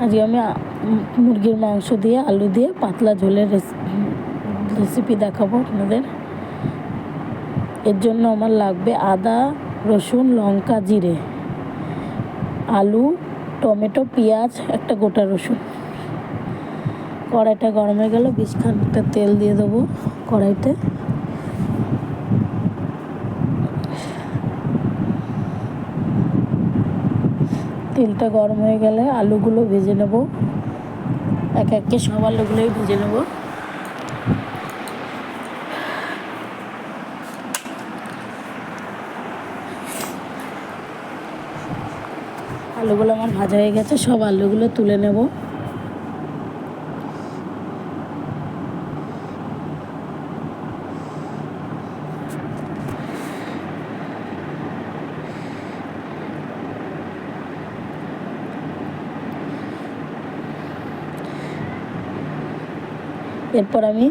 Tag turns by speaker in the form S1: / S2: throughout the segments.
S1: আজকে আমি মুরগির মাংস দিয়ে আলু দিয়ে পাতলা ঝোলের রেসিপি দেখাবো আপনাদের। এর জন্য আমার লাগবে আদা, রসুন, লঙ্কা, জিরে, আলু, টমেটো, পেঁয়াজ, একটা গোটা রসুন। কড়াইটা গরম হয়ে গেলে বেশ খানিকটা তেল দিয়ে দেবো কড়াইতে। তেলটা গরম হয়ে গেলে আলুগুলো ভেজে নেব, এক একে সব আলুগুলোই ভেজে নেব। আলুগুলো আমার ভাজা হয়ে গেছে, সব আলুগুলো তুলে নেব। এরপর আমি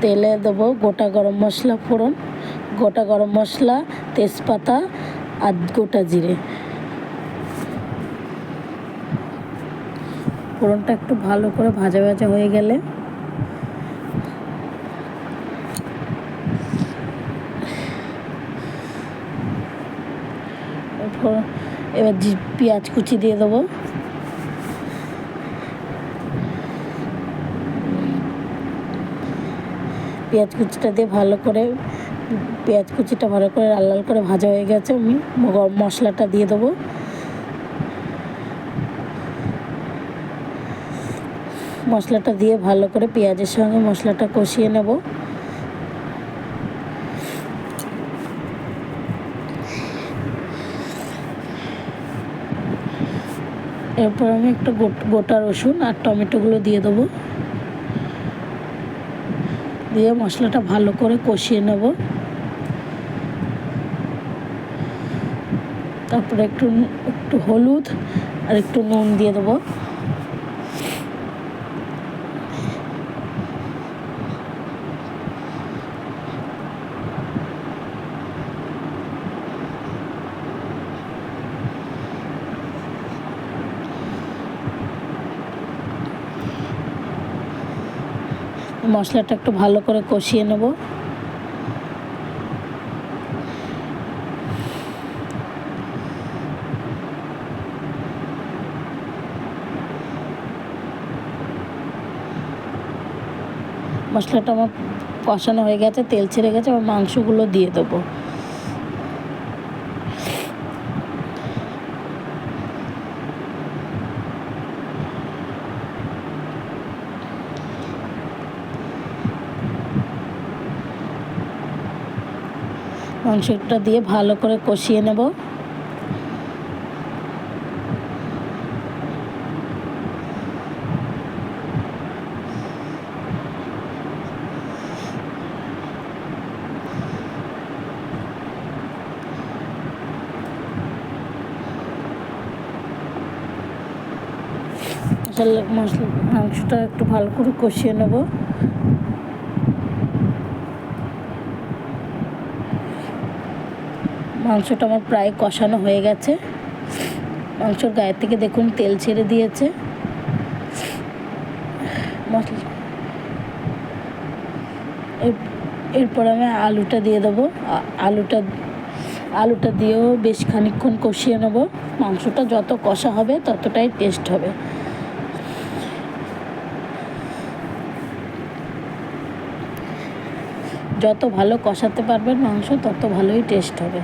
S1: তেলে দেবো গোটা গরম মশলা ফোড়ন, গোটা গরম মশলা, তেজপাতা আর গোটা জিরে। ফোড়নটা একটু ভালো করে ভাজা ভাজা হয়ে গেলে এবার পেঁয়াজ কুচি দিয়ে দেবো। পেঁয়াজ কুচিটা দিয়ে ভালো করে লাল লাল করে ভাজা হয়ে গেছে। আমি মশলাটা দিয়ে দেবো। মশলাটা দিয়ে ভালো করে পেঁয়াজের সঙ্গে মশলাটা কষিয়ে নেব। এরপর আমি একটা গোটা রসুন আর টমেটোগুলো দিয়ে দেবো, দিয়ে মশলাটা ভালো করে কষিয়ে নেব। তারপরে একটু হলুদ আর একটু নুন দিয়ে দেবো। মশলাটা একটু ভালো করে কষিয়ে নেব। মশলাটা আমার কষানো হয়ে গেছে, তেল ছেড়ে গেছে। আবার মাংসগুলো দিয়ে দেবো। মাংসটা দিয়ে ভালো করে কষিয়ে নেব। মাংসটা একটু ভালো করে কষিয়ে নেব। মাংসটা আমার প্রায় কষানো হয়ে গেছে। মাংসর গায়ের থেকে দেখুন তেল ছেড়ে দিয়েছে। এরপর আমি আলুটা দিয়ে দেবো। আলুটা দিয়েও বেশ খানিকক্ষণ কষিয়ে নেব। মাংসটা যত কষা হবে ততটাই টেস্ট হবে। যত ভালো কষাতে পারবেন মাংস তত ভালোই টেস্ট হবে।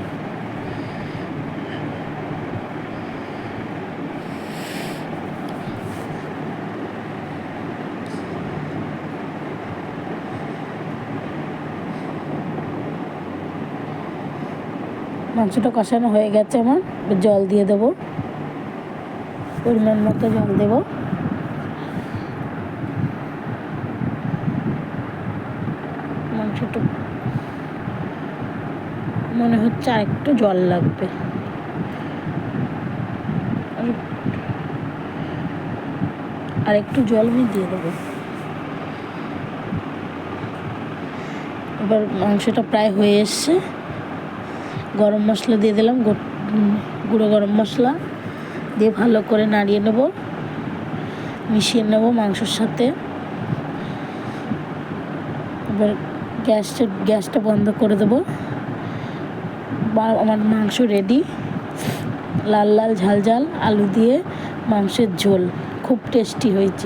S1: মাংসটা কষানো হয়ে গেছে আমার। জল দিয়ে দেবো, পরিমাণ মতো জল দেব। মাংসটা মনে হচ্ছে আর একটু জল লাগবে। আর একটু জল আমি দিয়ে দেবো। এবার মাংসটা প্রায় হয়ে এসছে। গরম মশলা দিয়ে দিলাম, গুঁড়ো গরম মশলা দিয়ে ভালো করে নাড়িয়ে নেব। মিশিয়ে নেব মাংসর সাথে। এবার গ্যাসটা বন্ধ করে দেবো। আমার মাংস রেডি, লাল লাল ঝাল ঝাল আলু দিয়ে মাংসের ঝোল, খুব টেস্টি হয়েছে।